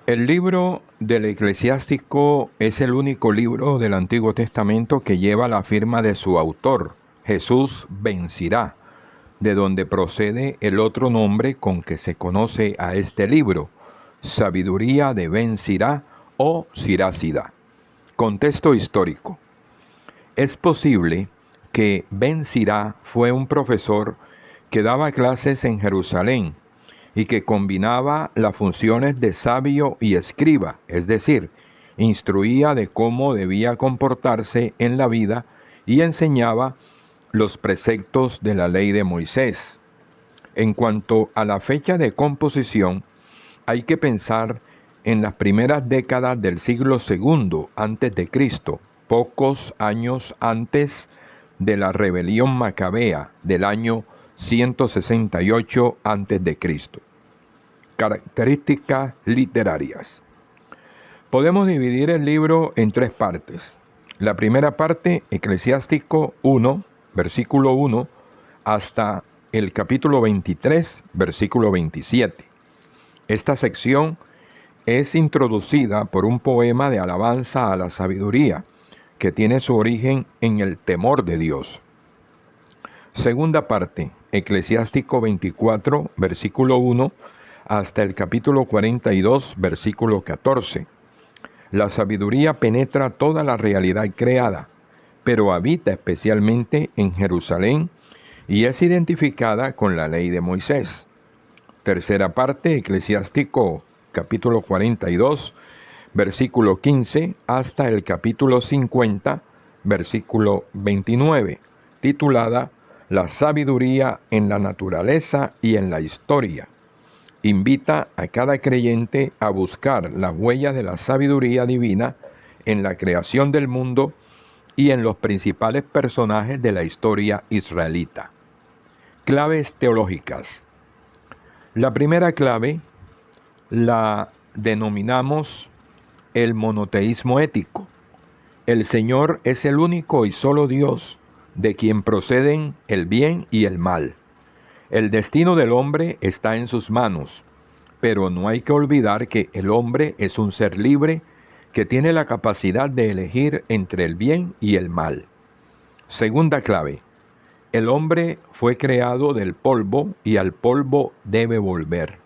El libro del Eclesiástico es el único libro del Antiguo Testamento que lleva la firma de su autor, Jesús ben Sirá, de donde procede el otro nombre con que se conoce a este libro, Sabiduría de ben Sirá o Sirácida. Contexto histórico. Es posible que ben Sirá fue un profesor que daba clases en Jerusalén y que combinaba las funciones de sabio y escriba, es decir, instruía de cómo debía comportarse en la vida y enseñaba los preceptos de la ley de Moisés. En cuanto a la fecha de composición, hay que pensar en las primeras décadas del siglo II antes de Cristo, pocos años antes de la rebelión macabea del año 168 antes de Cristo. Características literarias. Podemos dividir el libro en tres partes. La primera parte, Eclesiástico 1, versículo 1, hasta el capítulo 23, versículo 27. Esta sección es introducida por un poema de alabanza a la sabiduría, que tiene su origen en el temor de Dios. Segunda parte, Eclesiástico 24, versículo 1, hasta el capítulo 42, versículo 14. La sabiduría penetra toda la realidad creada, pero habita especialmente en Jerusalén y es identificada con la ley de Moisés. Tercera parte, Eclesiástico capítulo 42, versículo 15, hasta el capítulo 50, versículo 29, titulada La sabiduría en la naturaleza y en la historia. Invita a cada creyente a buscar las huellas de la sabiduría divina en la creación del mundo y en los principales personajes de la historia israelita. Claves teológicas. La primera clave la denominamos el monoteísmo ético. El Señor es el único y solo Dios de quien proceden el bien y el mal. El destino del hombre está en sus manos, pero no hay que olvidar que el hombre es un ser libre que tiene la capacidad de elegir entre el bien y el mal. Segunda clave. El hombre fue creado del polvo y al polvo debe volver.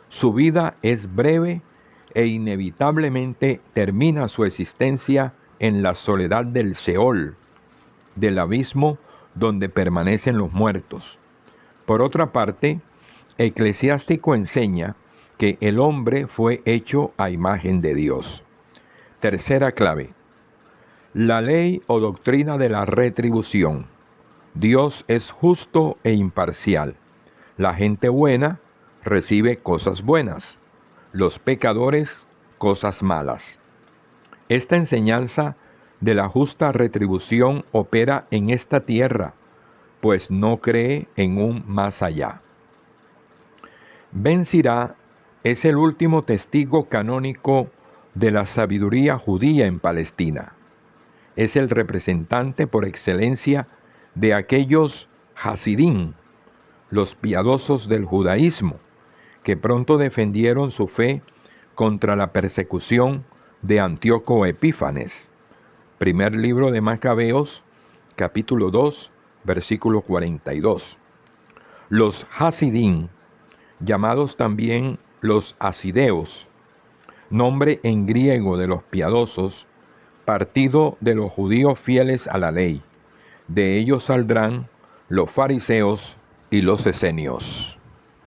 Su vida es breve e inevitablemente termina su existencia en la soledad del Seol, del abismo donde permanecen los muertos. Por otra parte, Eclesiástico enseña que el hombre fue hecho a imagen de Dios. Tercera clave. La ley o doctrina de la retribución. Dios es justo e imparcial. La gente buena recibe cosas buenas, los pecadores cosas malas. Esta enseñanza de la justa retribución opera en esta tierra, pues no cree en un más allá. Ben Sirá es el último testigo canónico de la sabiduría judía en Palestina. Es el representante por excelencia de aquellos Hasidín, los piadosos del judaísmo, que pronto defendieron su fe contra la persecución de Antíoco Epífanes. Primer libro de Macabeos, capítulo 2, versículo 42. Los Hasidín, llamados también los Asideos, nombre en griego de los piadosos, partido de los judíos fieles a la ley. De ellos saldrán los fariseos y los esenios.